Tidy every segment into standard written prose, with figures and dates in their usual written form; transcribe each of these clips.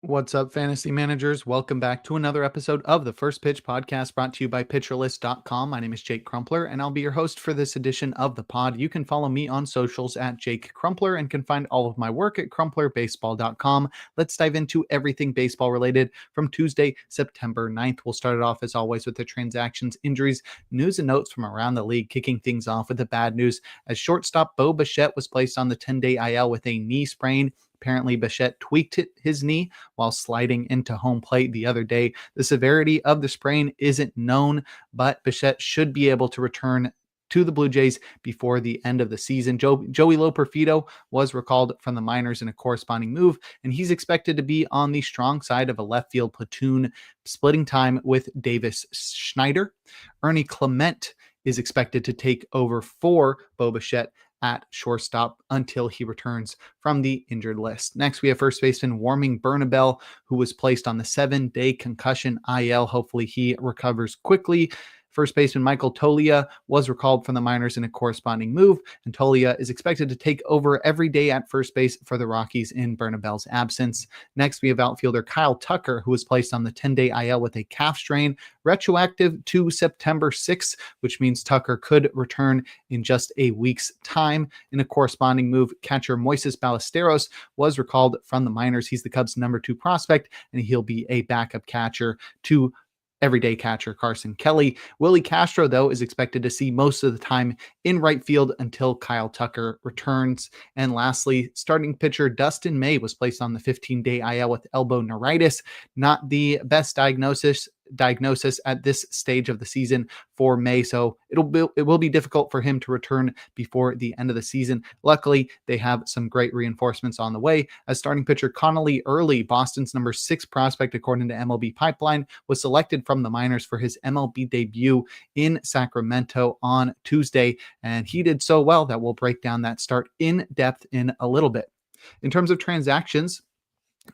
What's up, fantasy managers? Welcome back to another episode of the First Pitch Podcast brought to you by PitcherList.com. My name is Jake Crumpler, and I'll be your host for this edition of the pod. You can follow me on socials at Jake Crumpler and can find all of my work at CrumplerBaseball.com. Let's dive into everything baseball related from Tuesday, September 9th. We'll start it off, as always, with the transactions, injuries, news, and notes from around the league, kicking things off with the bad news as shortstop Bo Bichette was placed on the 10-day IL with a knee sprain. Apparently, Bichette tweaked his knee while sliding into home plate the other day. The severity of the sprain isn't known, but Bichette should be able to return to the Blue Jays before the end of the season. Joey Loperfido was recalled from the minors in a corresponding move, and he's expected to be on the strong side of a left field platoon, splitting time with Davis Schneider. Ernie Clement is expected to take over for Bo Bichette at shortstop until he returns from the injured list. Next, we have first baseman Warming Bernabel, who was placed on the 7-day concussion IL. Hopefully he recovers quickly. First baseman Michael Toglia was recalled from the minors in a corresponding move, and Toglia is expected to take over every day at first base for the Rockies in Bernabel's absence. Next, we have outfielder Kyle Tucker, who was placed on the 10-day IL with a calf strain, retroactive to September 6th, which means Tucker could return in just a week's time. In a corresponding move, catcher Moises Ballesteros was recalled from the minors. He's the Cubs' number 2 prospect, and he'll be a backup catcher to everyday catcher Carson Kelly. Willie Castro, though, is expected to see most of the time in right field until Kyle Tucker returns. And lastly, starting pitcher Dustin May was placed on the 15-day IL with elbow neuritis. Not the best diagnosis at this stage of the season for May, so it will be difficult for him to return before the end of the season. Luckily, they have some great reinforcements on the way, as starting pitcher Connolly Early, Boston's number 6 prospect according to MLB Pipeline, was selected from the minors for his MLB debut in Sacramento on Tuesday, and he did so well that we'll break down that start in depth in a little bit. In terms of transactions,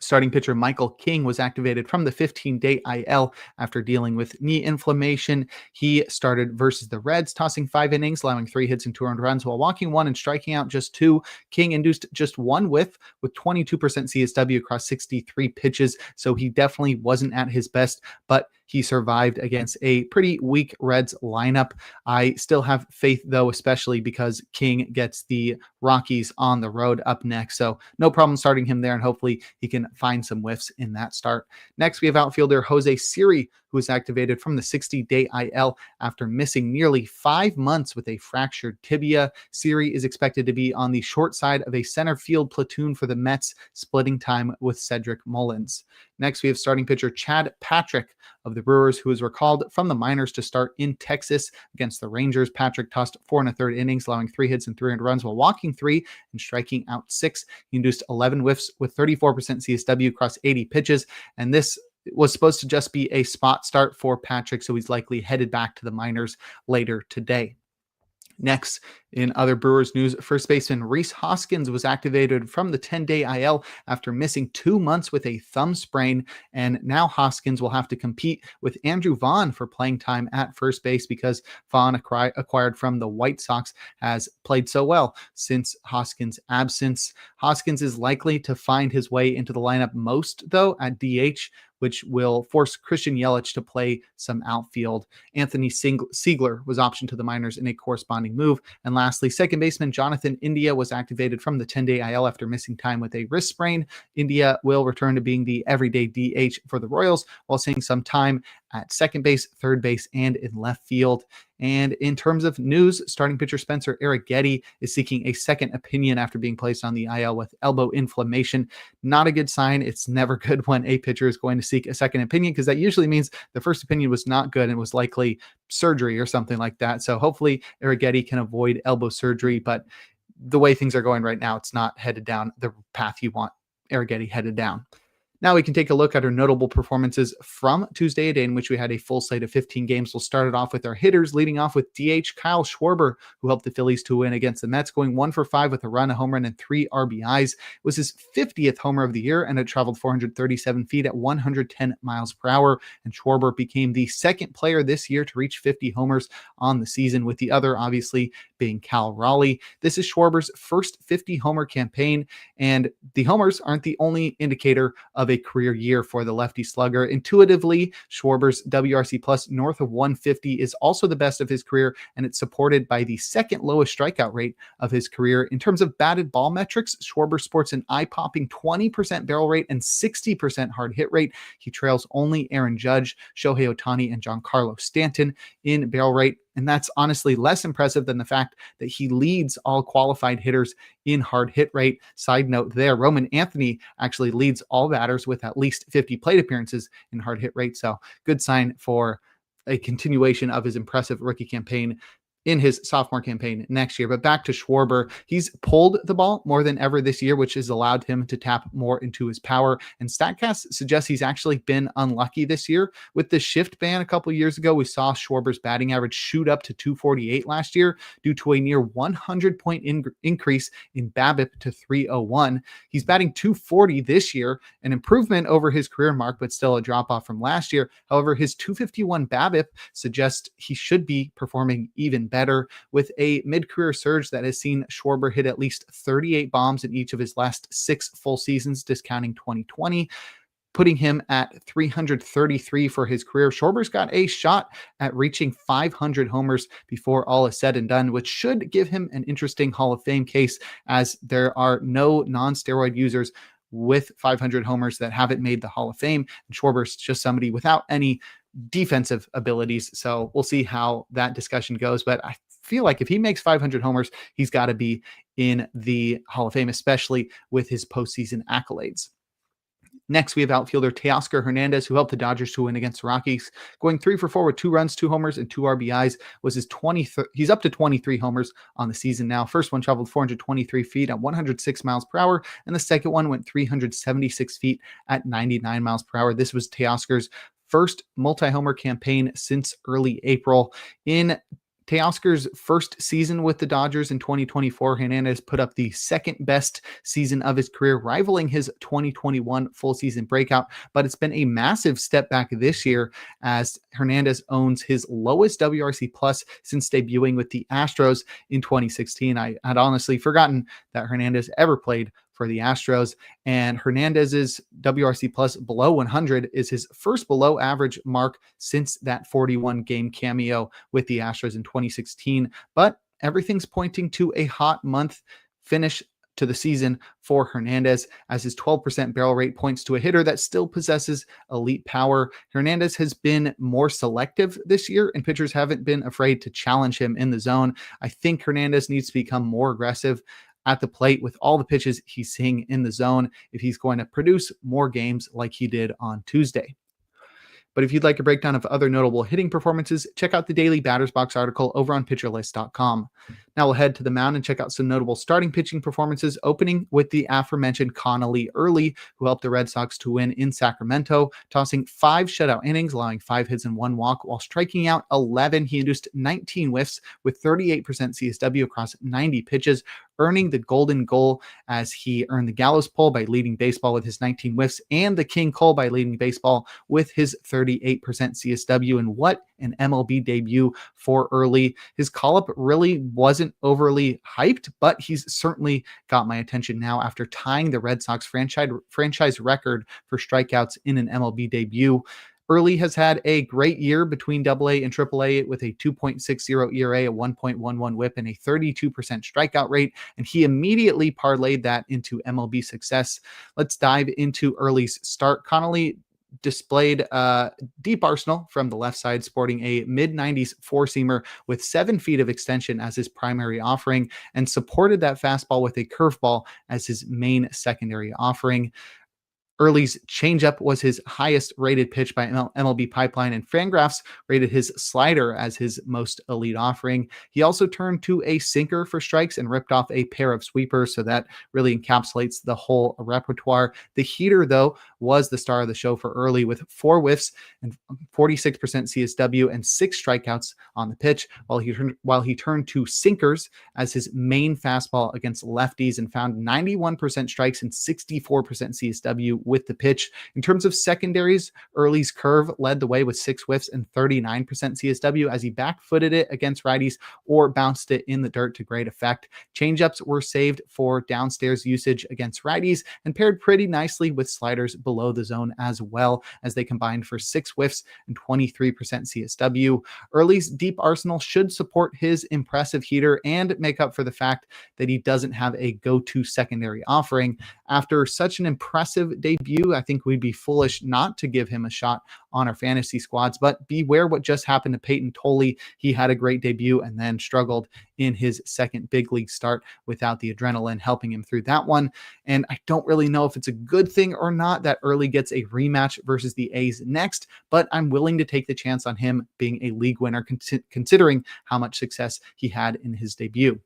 starting pitcher Michael King was activated from the 15-day IL after dealing with knee inflammation. He started versus the Reds, tossing 5 innings, allowing 3 hits and 2 earned runs while walking 1 and striking out just 2. King induced just 1 whiff with 22% CSW across 63 pitches, so he definitely wasn't at his best, but he survived against a pretty weak Reds lineup. I still have faith, though, especially because King gets the Rockies on the road up next. So no problem starting him there, and hopefully he can find some whiffs in that start. Next, we have outfielder Jose Siri, who was activated from the 60-day IL after missing nearly 5 months with a fractured tibia. Siri is expected to be on the short side of a center field platoon for the Mets, splitting time with Cedric Mullins. Next, we have starting pitcher Chad Patrick of the Brewers, who was recalled from the minors to start in Texas against the Rangers. Patrick tossed 4 1/3 innings, allowing 3 hits and 3 earned runs while walking 3 and striking out 6. He induced 11 whiffs with 34% CSW across 80 pitches, and this was supposed to just be a spot start for Patrick, so he's likely headed back to the minors later today. Next, in other Brewers news, first baseman Rhys Hoskins was activated from the 10-day IL after missing 2 months with a thumb sprain, and now Hoskins will have to compete with Andrew Vaughn for playing time at first base because Vaughn, acquired from the White Sox, has played so well since Hoskins' absence. Hoskins is likely to find his way into the lineup most, though, at DH, which will force Christian Yelich to play some outfield. Anthony Siegler was optioned to the minors in a corresponding move. And lastly, second baseman Jonathan India was activated from the 10-day IL after missing time with a wrist sprain. India will return to being the everyday DH for the Royals while seeing some time at second base, third base, and in left field. And in terms of news, starting pitcher Spencer Arrighetti is seeking a second opinion after being placed on the IL with elbow inflammation. Not a good sign. It's never good when a pitcher is going to seek a second opinion, because that usually means the first opinion was not good and was likely surgery or something like that. So hopefully Arrighetti can avoid elbow surgery, but the way things are going right now, it's not headed down the path you want Arrighetti headed down. Now we can take a look at our notable performances from Tuesday, a day in which we had a full slate of 15 games. We'll start it off with our hitters, leading off with DH Kyle Schwarber, who helped the Phillies to win against the Mets, going 1 for 5 with a run, a home run, and 3 RBIs. It was his 50th homer of the year, and it traveled 437 feet at 110 miles per hour. And Schwarber became the second player this year to reach 50 homers on the season, with the other obviously being Cal Raleigh. This is Schwarber's first 50 homer campaign, and the homers aren't the only indicator of a career year for the lefty slugger. Intuitively, Schwarber's WRC plus north of 150 is also the best of his career, and it's supported by the second lowest strikeout rate of his career. In terms of batted ball metrics, Schwarber sports an eye-popping 20% barrel rate and 60% hard hit rate. He trails only Aaron Judge, Shohei Ohtani, and Giancarlo Stanton in barrel rate. And that's honestly less impressive than the fact that he leads all qualified hitters in hard hit rate. Side note there, Roman Anthony actually leads all batters with at least 50 plate appearances in hard hit rate. So good sign for a continuation of his impressive rookie campaign in his sophomore campaign next year. But back to Schwarber, he's pulled the ball more than ever this year, which has allowed him to tap more into his power. And StatCast suggests he's actually been unlucky this year. With the shift ban a couple years ago, we saw Schwarber's batting average shoot up to 248 last year due to a near 100-point increase in BABIP to 301. He's batting 240 this year, an improvement over his career mark, but still a drop-off from last year. However, his 251 BABIP suggests he should be performing even better, with a mid-career surge that has seen Schwarber hit at least 38 bombs in each of his last 6 full seasons, discounting 2020, putting him at 333 for his career. Schwarber's got a shot at reaching 500 homers before all is said and done, which should give him an interesting Hall of Fame case, as there are no non-steroid users with 500 homers that haven't made the Hall of Fame. And Schwarber's just somebody without any defensive abilities. So we'll see how that discussion goes. But I feel like if he makes 500 homers, he's got to be in the Hall of Fame, especially with his postseason accolades. Next, we have outfielder Teoscar Hernandez, who helped the Dodgers to win against the Rockies. Going 3 for 4 with 2 runs, 2 homers, and 2 RBIs was his 23rd. He's up to 23 homers on the season now. First one traveled 423 feet at 106 miles per hour, and the second one went 376 feet at 99 miles per hour. This was Teoscar's first multi-homer campaign since early April. In Teoscar's first season with the Dodgers in 2024, Hernandez put up the second best season of his career, rivaling his 2021 full season breakout. But it's been a massive step back this year, as Hernandez owns his lowest WRC plus since debuting with the Astros in 2016. I had honestly forgotten that Hernandez ever played for the Astros, and Hernandez's WRC plus below 100 is his first below average mark since that 41 game cameo with the Astros in 2016. But everything's pointing to a hot month finish to the season for Hernandez, as his 12% barrel rate points to a hitter that still possesses elite power. Hernandez has been more selective this year, and pitchers haven't been afraid to challenge him in the zone. I think Hernandez needs to become more aggressive at the plate with all the pitches he's seeing in the zone if he's going to produce more games like he did on Tuesday. But if you'd like a breakdown of other notable hitting performances, check out the daily Batters Box article over on PitcherList.com. Now we'll head to the mound and check out some notable starting pitching performances, opening with the aforementioned Connolly Early, who helped the Red Sox to win in Sacramento, tossing 5 shutout innings, allowing 5 hits and 1 walk, while striking out 11. He induced 19 whiffs with 38% CSW across 90 pitches, earning the Golden Goal, as he earned the Gallows Pole by leading baseball with his 19 whiffs and the King Cole by leading baseball with his 38% CSW. And what an MLB debut for Early. His call-up really wasn't overly hyped, but he's certainly got my attention now after tying the Red Sox franchise record for strikeouts in an MLB debut. Early has had a great year between AA and AAA with a 2.60 ERA, a 1.11 whip, and a 32% strikeout rate, and he immediately parlayed that into MLB success. Let's dive into Early's start. Connolly displayed a deep arsenal from the left side, sporting a mid-90s four-seamer with 7 feet of extension as his primary offering, and supported that fastball with a curveball as his main secondary offering. Early's changeup was his highest rated pitch by MLB Pipeline, and Fangraphs rated his slider as his most elite offering. He also turned to a sinker for strikes and ripped off a pair of sweepers, so that really encapsulates the whole repertoire. The heater, though, was the star of the show for Early, with 4 whiffs and 46% CSW and 6 strikeouts on the pitch, while he turned to sinkers as his main fastball against lefties and found 91% strikes and 64% CSW with the pitch. In terms of secondaries, Early's curve led the way with 6 whiffs and 39% CSW as he back-footed it against righties or bounced it in the dirt to great effect. Changeups were saved for downstairs usage against righties and paired pretty nicely with sliders below the zone as well, as they combined for 6 whiffs and 23% CSW. Early's deep arsenal should support his impressive heater and make up for the fact that he doesn't have a go-to secondary offering. After such an impressive debut, I think we'd be foolish not to give him a shot on our fantasy squads, but beware what just happened to Peyton Tolley. He had a great debut and then struggled in his second big league start without the adrenaline helping him through that one. And I don't really know if it's a good thing or not that Early gets a rematch versus the A's next, but I'm willing to take the chance on him being a league winner considering how much success he had in his debut.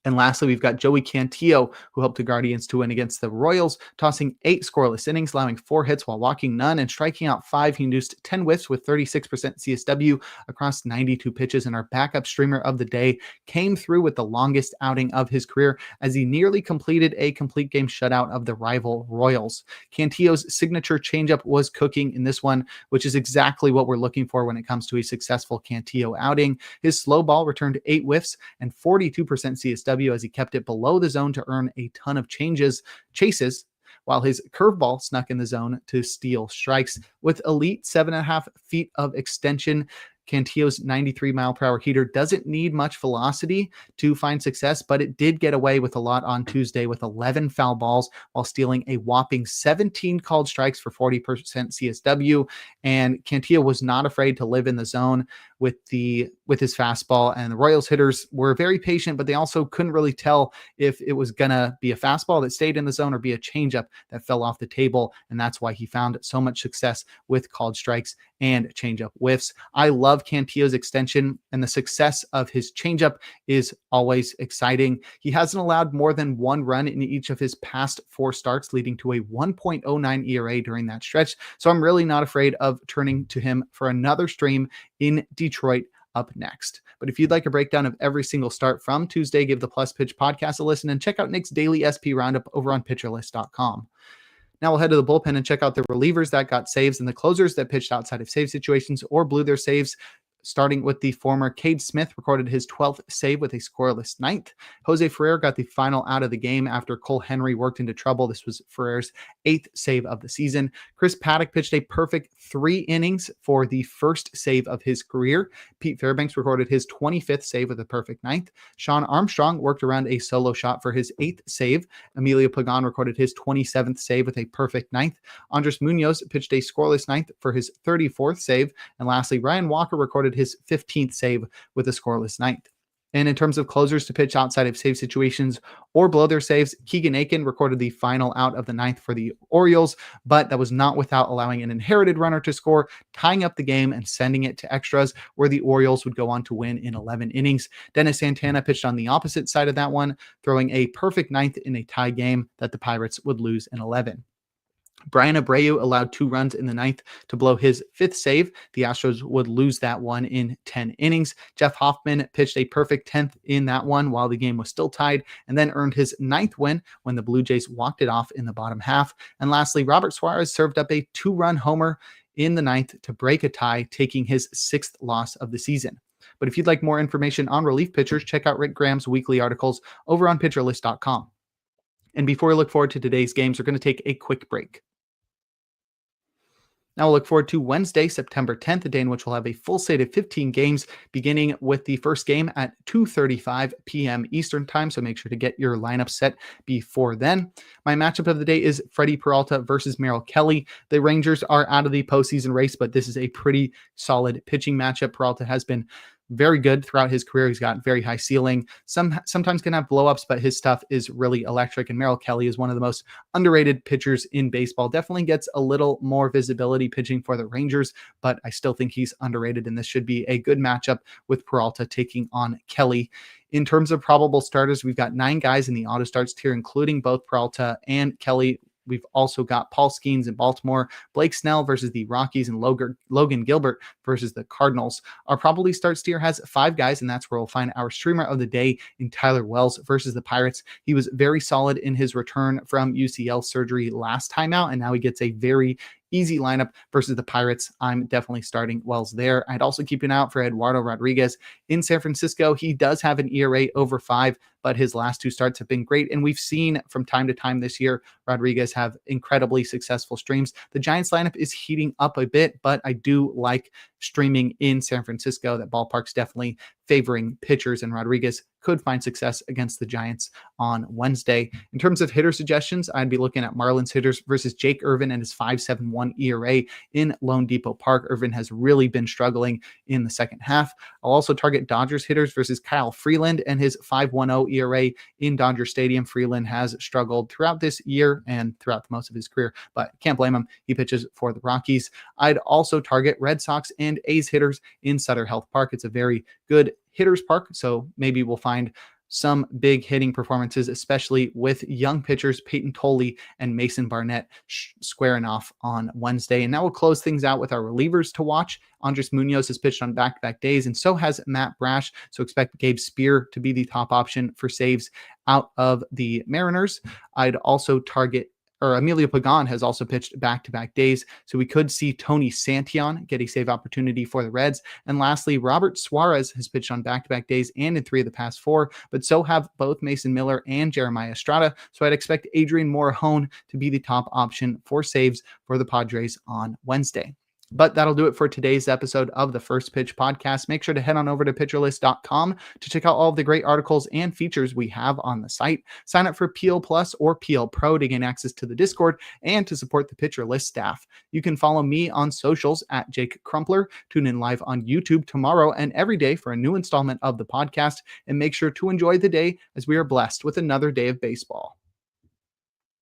And lastly, we've got Joey Cantillo, who helped the Guardians to win against the Royals, tossing 8 scoreless innings, allowing 4 hits while walking none, and striking out 5. He induced 10 whiffs with 36% CSW across 92 pitches, and our backup streamer of the day came through with the longest outing of his career as he nearly completed a complete game shutout of the rival Royals. Cantillo's signature changeup was cooking in this one, which is exactly what we're looking for when it comes to a successful Cantillo outing. His slow ball returned 8 whiffs and 42% CSW as he kept it below the zone to earn a ton of chases, while his curveball snuck in the zone to steal strikes. With elite 7.5 feet of extension, Cantillo's 93-mile-per-hour heater doesn't need much velocity to find success, but it did get away with a lot on Tuesday with 11 foul balls while stealing a whopping 17 called strikes for 40% CSW. And Cantillo was not afraid to live in the zone with his fastball, and the Royals hitters were very patient, but they also couldn't really tell if it was gonna be a fastball that stayed in the zone or be a changeup that fell off the table, and that's why he found so much success with called strikes and changeup whiffs. I love Cantillo's extension, and the success of his changeup is always exciting. He hasn't allowed more than 1 run in each of his past 4 starts, leading to a 1.09 ERA during that stretch, so I'm really not afraid of turning to him for another stream in Detroit up next. But if you'd like a breakdown of every single start from Tuesday, give the Plus Pitch podcast a listen and check out Nick's daily SP roundup over on pitcherlist.com. Now we'll head to the bullpen and check out the relievers that got saves and the closers that pitched outside of save situations or blew their saves. Starting with the former, Cade Smith recorded his 12th save with a scoreless 9th. Jose Ferrer got the final out of the game after Cole Henry worked into trouble. This was Ferrer's 8th save of the season. Chris Paddock pitched a perfect 3 innings for the first save of his career. Pete Fairbanks recorded his 25th save with a perfect 9th. Sean Armstrong worked around a solo shot for his 8th save. Emilio Pagan recorded his 27th save with a perfect 9th. Andres Munoz pitched a scoreless 9th for his 34th save. And lastly, Ryan Walker recorded his 15th save with a scoreless 9th. And in terms of closers to pitch outside of save situations or blow their saves, Keegan Aiken recorded the final out of the 9th for the Orioles, but that was not without allowing an inherited runner to score, tying up the game and sending it to extras, where the Orioles would go on to win in 11 innings. Dennis Santana pitched on the opposite side of that one, throwing a perfect 9th in a tie game that the Pirates would lose in 11. Brian Abreu allowed 2 runs in the 9th to blow his 5th save. The Astros would lose that one in 10 innings. Jeff Hoffman pitched a perfect 10th in that one while the game was still tied, and then earned his 9th win when the Blue Jays walked it off in the bottom half. And lastly, Robert Suarez served up a 2-run homer in the 9th to break a tie, taking his 6th loss of the season. But if you'd like more information on relief pitchers, check out Rick Graham's weekly articles over on pitcherlist.com. And before we look forward to today's games, we're going to take a quick break. Now we'll look forward to Wednesday, September 10th, a day in which we'll have a full slate of 15 games, beginning with the first game at 2:35 p.m. Eastern Time, so make sure to get your lineup set before then. My matchup of the day is Freddie Peralta versus Merrill Kelly. The Rangers are out of the postseason race, but this is a pretty solid pitching matchup. Peralta has been very good throughout his career. He's got very high ceiling. Sometimes can have blowups, but his stuff is really electric. And Merrill Kelly is one of the most underrated pitchers in baseball. Definitely gets a little more visibility pitching for the Rangers, but I still think he's underrated. And this should be a good matchup with Peralta taking on Kelly. In terms of probable starters, we've got 9 guys in the auto starts tier, including both Peralta and Kelly we've also got Paul Skeens in Baltimore, Blake Snell versus the Rockies, and Logan Gilbert versus the Cardinals. Our probably start steer has 5 guys, and that's where we'll find our streamer of the day in Tyler Wells versus the Pirates. He was very solid in his return from UCL surgery last time out, and now he gets a very easy lineup versus the Pirates. I'm definitely starting Wells there. I'd also keep an eye out for Eduardo Rodriguez in San Francisco. He does have an ERA over 5, but his last 2 starts have been great. And we've seen from time to time this year, Rodriguez have incredibly successful streams. The Giants lineup is heating up a bit, but I do like streaming in San Francisco. That ballpark's definitely favoring pitchers, and Rodriguez could find success against the Giants on Wednesday. In terms of hitter suggestions, I'd be looking at Marlins hitters versus Jake Irvin and his 5.71 ERA in Lone Depot Park. Irvin has really been struggling in the second half. I'll also target Dodgers hitters versus Kyle Freeland and his 5.10 ERA in Dodger Stadium. Freeland has struggled throughout this year and throughout most of his career, but can't blame him. He pitches for the Rockies. I'd also target Red Sox and A's hitters in Sutter Health Park. It's a very good hitters park, so maybe we'll find some big hitting performances, especially with young pitchers Peyton Tolley and Mason Barnett squaring off on Wednesday. And now we'll close things out with our relievers to watch. Andres Munoz has pitched on back-to-back days, and so has Matt Brash. So expect Gabe Spear to be the top option for saves out of the Mariners. I'd also target Emilio Pagan has also pitched back-to-back days, so we could see Tony Santillan get a save opportunity for the Reds. And lastly, Robert Suarez has pitched on back-to-back days and in 3 of the past 4, but so have both Mason Miller and Jeremiah Estrada, so I'd expect Adrian Morejon to be the top option for saves for the Padres on Wednesday. But that'll do it for today's episode of the First Pitch Podcast. Make sure to head on over to pitcherlist.com to check out all of the great articles and features we have on the site. Sign up for PL Plus or PL Pro to gain access to the Discord and to support the Pitcher List staff. You can follow me on socials at Jake Crumpler. Tune in live on YouTube tomorrow and every day for a new installment of the podcast. And make sure to enjoy the day as we are blessed with another day of baseball.